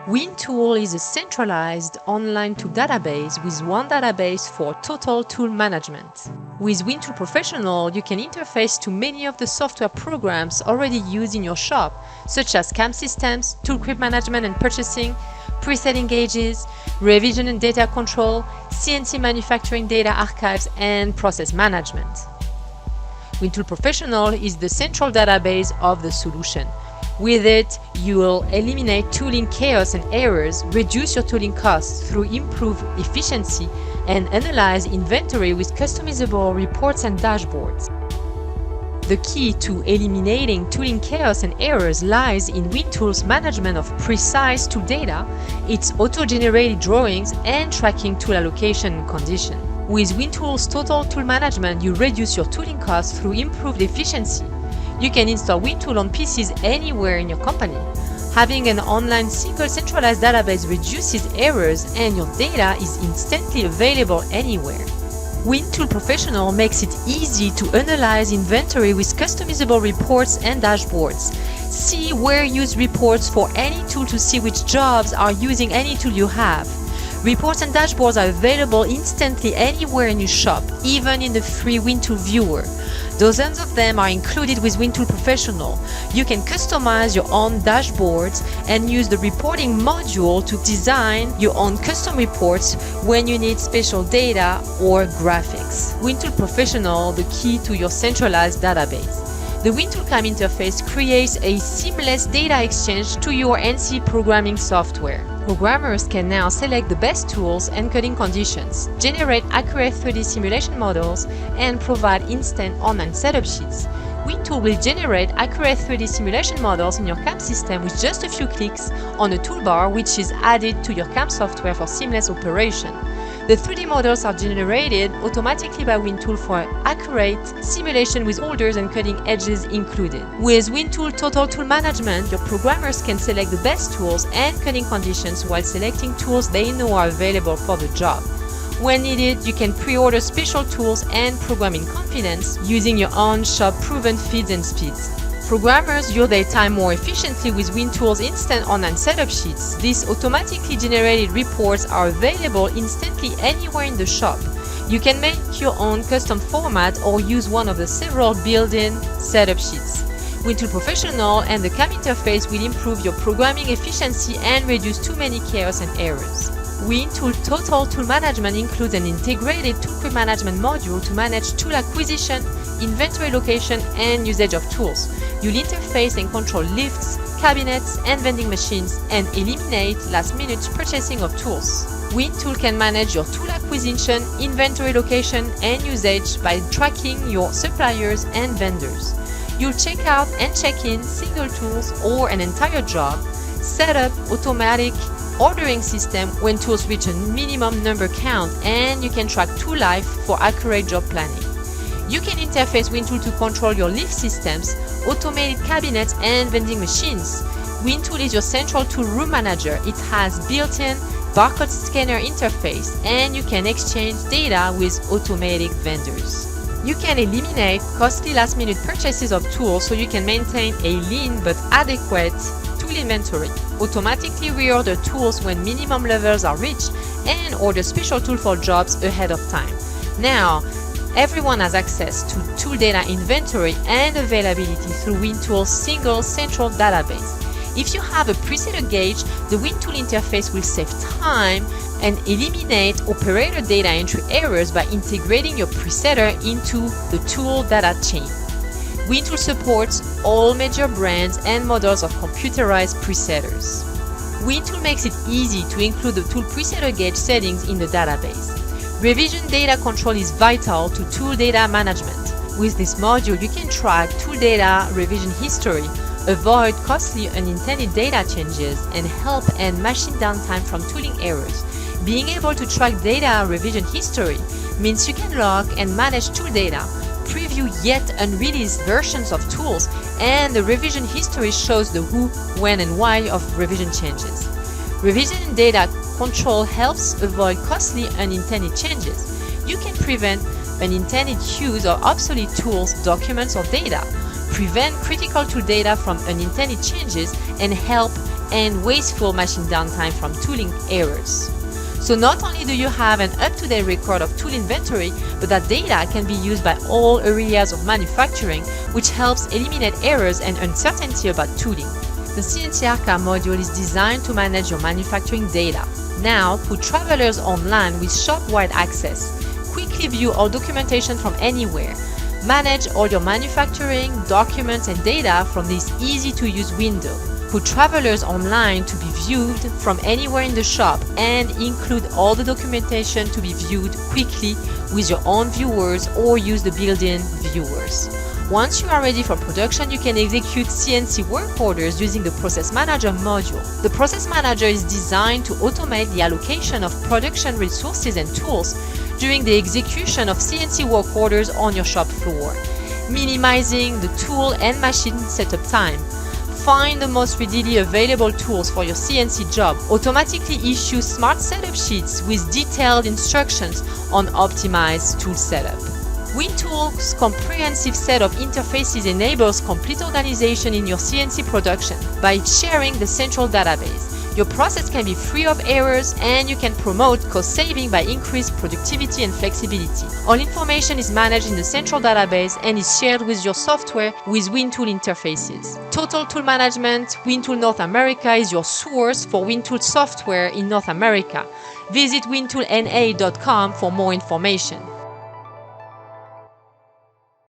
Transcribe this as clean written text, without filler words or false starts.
WinTool is a centralized online tool database with one database for total tool management. With WinTool Professional, you can interface to many of the software programs already used in your shop, such as CAM systems, toolkit management and purchasing, presetting gauges, revision and data control, CNC manufacturing data archives, and process management. WinTool Professional is the central database of the solution. With it, you will eliminate tooling chaos and errors, reduce your tooling costs through improved efficiency, and analyze inventory with customizable reports and dashboards. The key to eliminating tooling chaos and errors lies in WinTool's management of precise tool data, its auto-generated drawings, and tracking tool allocation and condition. With WinTool's total tool management, you reduce your tooling costs through improved efficiency. You can install WinTool on PCs anywhere in your company. Having an online single centralized database reduces errors and your data is instantly available anywhere. WinTool Professional makes it easy to analyze inventory with customizable reports and dashboards. See where used reports for any tool to see which jobs are using any tool you have. Reports and dashboards are available instantly anywhere in your shop, even in the free WinTool viewer. Dozens of them are included with WinTool Professional. You can customize your own dashboards and use the reporting module to design your own custom reports when you need special data or graphics. WinTool Professional, the key to your centralized database. The WinTool CAM interface creates a seamless data exchange to your NC programming software. Programmers can now select the best tools and coding conditions, generate accurate 3D simulation models, and provide instant online setup sheets. WinTool will generate accurate 3D simulation models in your CAM system with just a few clicks on a toolbar, which is added to your CAM software for seamless operation. The 3D models are generated automatically by WinTool for accurate simulation with holders and cutting edges included. With WinTool Total Tool Management, your programmers can select the best tools and cutting conditions while selecting tools they know are available for the job. When needed, you can pre-order special tools and program in confidence using your own shop-proven feeds and speeds. Programmers use their time more efficiently with WinTool's instant online setup sheets. These automatically generated reports are available instantly anywhere in the shop. You can make your own custom format or use one of the several built-in setup sheets. WinTool Professional and the CAM interface will improve your programming efficiency and reduce too many chaos and errors. WinTool Total Tool Management includes an integrated toolkit management module to manage tool acquisition, inventory location, and usage of tools. You'll interface and control lifts, cabinets, and vending machines, and eliminate last-minute purchasing of tools. WinTool can manage your tool acquisition, inventory location, and usage by tracking your suppliers and vendors. You'll check out and check in single tools or an entire job, set up automatic ordering system when tools reach a minimum number count, and you can track tool life for accurate job planning. You can interface WinTool to control your lift systems, automated cabinets, and vending machines. WinTool is your central tool room manager. It has built-in barcode scanner interface, and you can exchange data with automatic vendors. You can eliminate costly last-minute purchases of tools so you can maintain a lean but adequate tool inventory, automatically reorder tools when minimum levels are reached, and order special tools for jobs ahead of time. Now, everyone has access to tool data inventory and availability through WinTool's single central database. If you have a presetter gauge, the WinTool interface will save time and eliminate operator data entry errors by integrating your presetter into the tool data chain. WinTool supports all major brands and models of computerized presetters. WinTool makes it easy to include the tool presetter gauge settings in the database. Revision data control is vital to tool data management. With this module, you can track tool data revision history, avoid costly unintended data changes, and help end machine downtime from tooling errors. Being able to track data revision history means you can log and manage tool data, preview yet unreleased versions of tools, and the revision history shows the who, when, and why of revision changes. Revision data control helps avoid costly unintended changes. You can prevent unintended use of obsolete tools, documents, or data, prevent critical tool data from unintended changes, and help and wasteful machine downtime from tooling errors. So not only do you have an up-to-date record of tool inventory, but that data can be used by all areas of manufacturing, which helps eliminate errors and uncertainty about tooling. The CNC Arca module is designed to manage your manufacturing data. Now, put travelers online with shop-wide access. Quickly view all documentation from anywhere. Manage all your manufacturing, documents, and data from this easy-to-use window. Put travelers online to be viewed from anywhere in the shop and include all the documentation to be viewed quickly with your own viewers or use the built-in viewers. Once you are ready for production, you can execute CNC work orders using the Process Manager module. The Process Manager is designed to automate the allocation of production resources and tools during the execution of CNC work orders on your shop floor, minimizing the tool and machine setup time. Find the most readily available tools for your CNC job. Automatically issue smart setup sheets with detailed instructions on optimized tool setup. WinTool's comprehensive set of interfaces enables complete organization in your CNC production by sharing the central database. Your process can be free of errors and you can promote cost saving by increased productivity and flexibility. All information is managed in the central database and is shared with your software with WinTool interfaces. Total Tool Management WinTool North America is your source for WinTool software in North America. Visit wintoolna.com for more information.